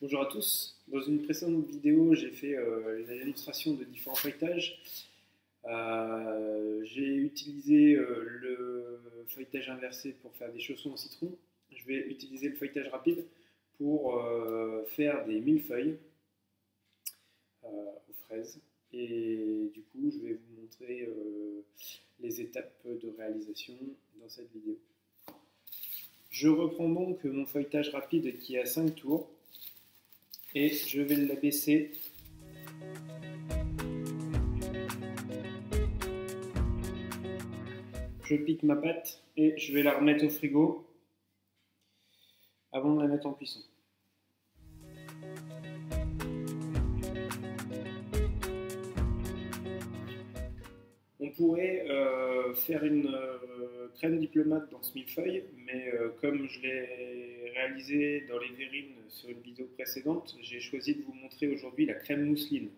Bonjour à tous. Dans une précédente vidéo, j'ai fait la démonstration de différents feuilletages. J'ai utilisé le feuilletage inversé pour faire des chaussons au citron. Je vais utiliser le feuilletage rapide pour faire des millefeuilles aux fraises. Et du coup, je vais vous montrer les étapes de réalisation dans cette vidéo. Je reprends donc mon feuilletage rapide qui est à 5 tours. Et je vais l'abaisser je pique ma pâte et je vais la remettre au frigo avant de la mettre en cuisson. On pourrait faire une crème diplomate dans ce millefeuille, mais comme je l'ai réalisé dans les verrines sur une vidéo précédente, j'ai choisi de vous montrer aujourd'hui la crème mousseline.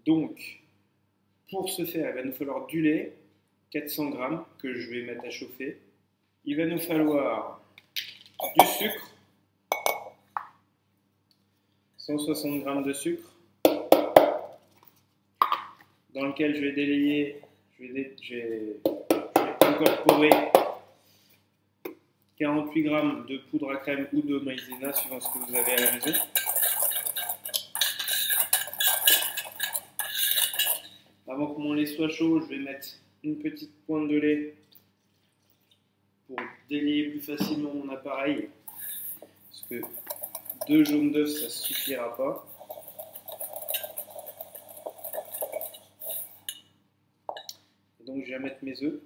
Donc, pour ce faire, il va nous falloir du lait, 400 g que je vais mettre à chauffer. Il va nous falloir du sucre, 160 g de sucre, dans lequel je vais délayer, je vais incorporer 48 g de poudre à crème ou de maïzena, suivant ce que vous avez à la maison. Avant que mon lait soit chaud, je vais mettre une petite pointe de lait pour délayer plus facilement mon appareil, parce que 2 jaunes d'œufs, ça ne suffira pas. Et donc je vais mettre mes œufs.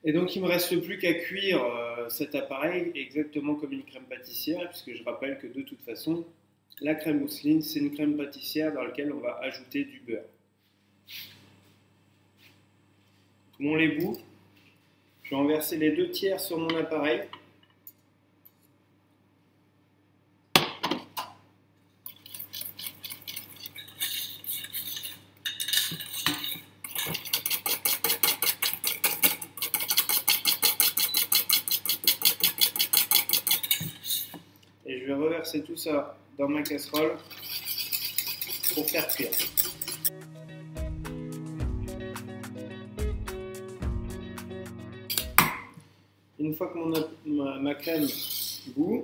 Et donc il ne me reste plus qu'à cuire cet appareil exactement comme une crème pâtissière, puisque je rappelle que de toute façon, la crème mousseline, c'est une crème pâtissière dans laquelle on va ajouter du beurre. Mon lait bout, je vais en verser les 2 tiers sur mon appareil. Et je vais reverser tout ça dans ma casserole pour faire cuire. Une fois que ma crème bout,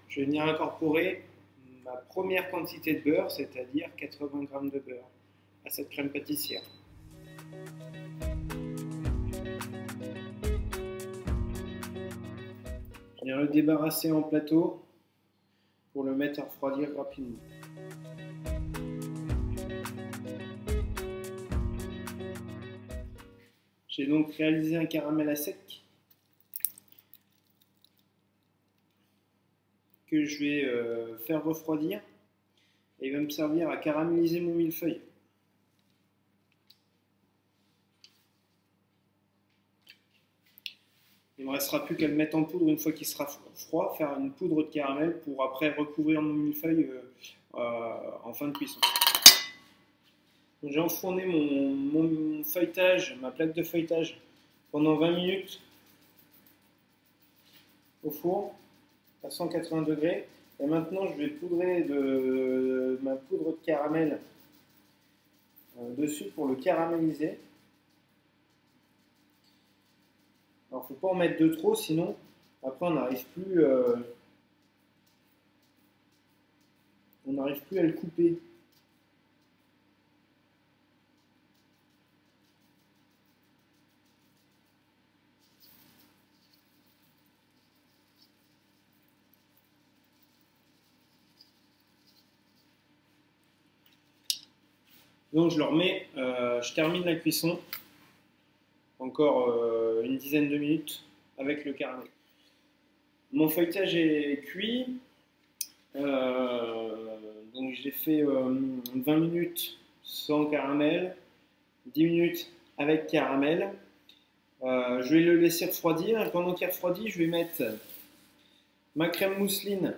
je vais venir incorporer ma première quantité de beurre, c'est-à-dire 80 g de beurre, à cette crème pâtissière. Je viens le débarrasser en plateau pour le mettre à refroidir rapidement. J'ai donc réalisé un caramel à sec que je vais faire refroidir et il va me servir à caraméliser mon millefeuille. Il ne me restera plus qu'à le mettre en poudre une fois qu'il sera froid, faire une poudre de caramel pour après recouvrir mon millefeuille en fin de cuisson. J'ai enfourné mon feuilletage, ma plaque de feuilletage pendant 20 minutes au four à 180 degrés. Et maintenant je vais poudrer ma poudre de caramel dessus pour le caraméliser. Alors il ne faut pas en mettre de trop, sinon après on n'arrive plus à le couper. Donc je le remets, je termine la cuisson, encore une dizaine de minutes avec le caramel. Mon feuilletage est cuit, donc j'ai fait 20 minutes sans caramel, 10 minutes avec caramel. Je vais le laisser refroidir et pendant qu'il refroidit, je vais mettre ma crème mousseline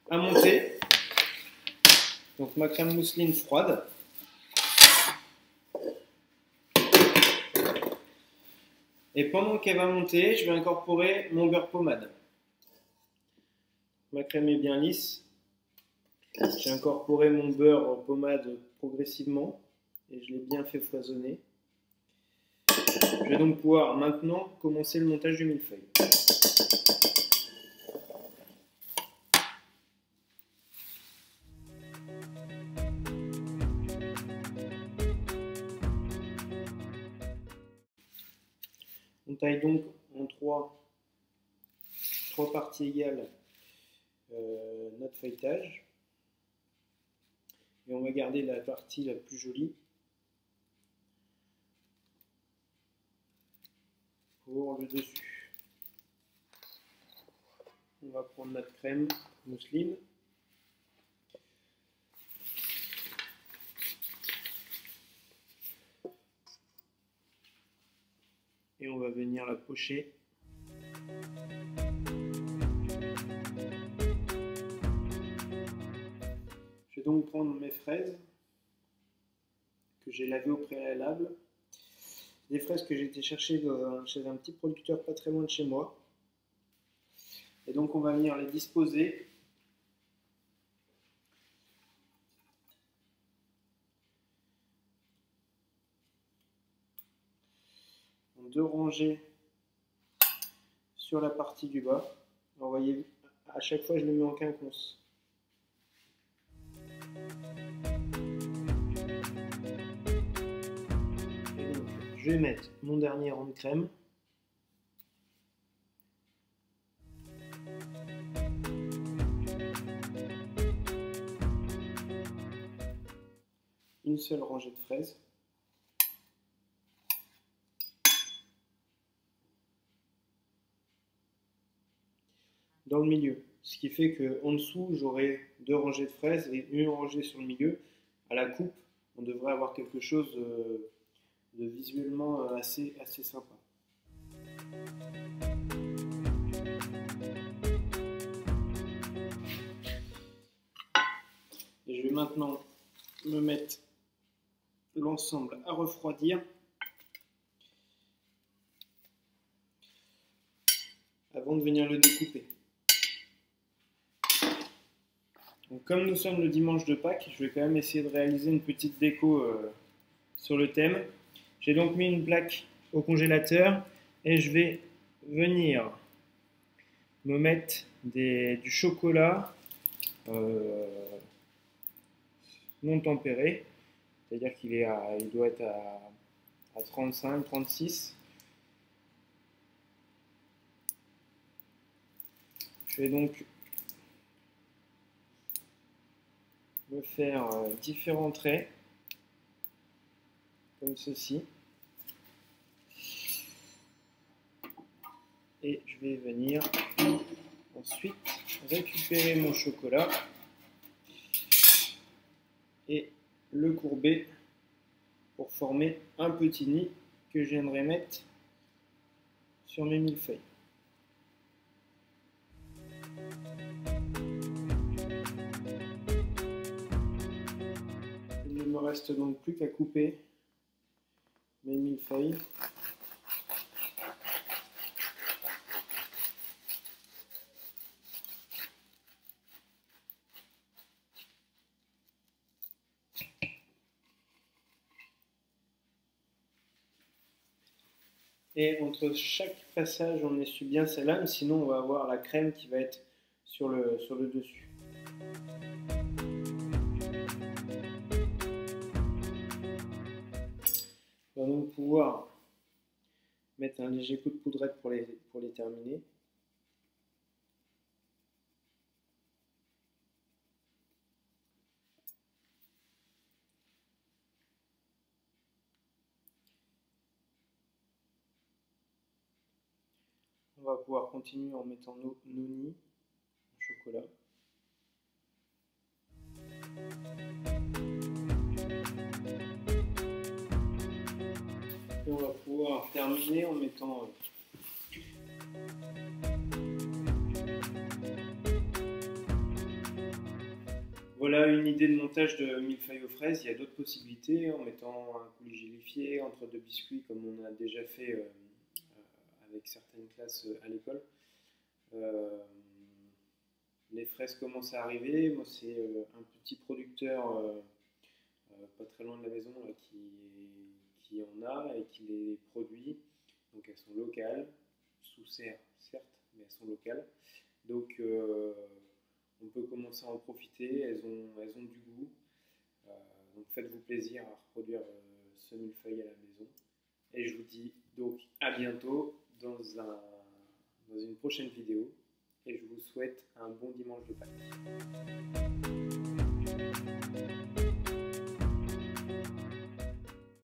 à monter. Donc ma crème mousseline froide. Et pendant qu'elle va monter, je vais incorporer mon beurre pommade. Ma crème est bien lisse. J'ai incorporé mon beurre pommade progressivement et je l'ai bien fait foisonner. Je vais donc pouvoir maintenant commencer le montage du millefeuille. On taille donc en trois parties égales notre feuilletage. Et on va garder la partie la plus jolie pour le dessus. On va prendre notre crème mousseline. Et on va venir la pocher. Je vais donc prendre mes fraises que j'ai lavées au préalable. Des fraises que j'ai été chercher chez un petit producteur pas très loin de chez moi. Et donc on va venir les disposer en 2 rangées sur la partie du bas. Alors, vous voyez, à chaque fois je les mets en quinconce. Et donc, je vais mettre mon dernier rang de crème. Une seule rangée de fraises. Dans le milieu. Ce qui fait qu'en dessous, j'aurai 2 rangées de fraises et une rangée sur le milieu. À la coupe, on devrait avoir quelque chose de visuellement assez sympa. Et je vais maintenant me mettre l'ensemble à refroidir avant de venir le découper. Donc, comme nous sommes le dimanche de Pâques, je vais quand même essayer de réaliser une petite déco sur le thème. J'ai donc mis une plaque au congélateur et je vais venir me mettre du chocolat non tempéré, c'est-à-dire qu'il doit être à 35, 36. Je vais donc me faire différents traits, comme ceci. Et je vais venir ensuite récupérer mon chocolat et le courber pour former un petit nid que je viendrai mettre sur mes millefeuilles. Il ne me reste donc plus qu'à couper mes millefeuilles. Et entre chaque passage, on essuie bien sa lame, sinon on va avoir la crème qui va être sur le dessus. On va donc pouvoir mettre un léger coup de poudrette pour les terminer. On va pouvoir continuer en mettant nos nids en chocolat. Et on va pouvoir terminer en mettant Voilà une idée de montage de millefeuille aux fraises. Il y a d'autres possibilités en mettant un coulis gélifié entre deux biscuits comme on a déjà fait avec certaines classes à l'école. Les fraises commencent à arriver. Moi, c'est un petit producteur pas très loin de la maison là, qui en a et qui les produit. Donc elles sont locales, sous serre certes, mais elles sont locales. Donc on peut commencer à en profiter, elles ont du goût. Euh, donc faites-vous plaisir à reproduire ce millefeuille à la maison. Et je vous dis donc à bientôt dans une prochaine vidéo. Et je vous souhaite un bon dimanche de Pâques.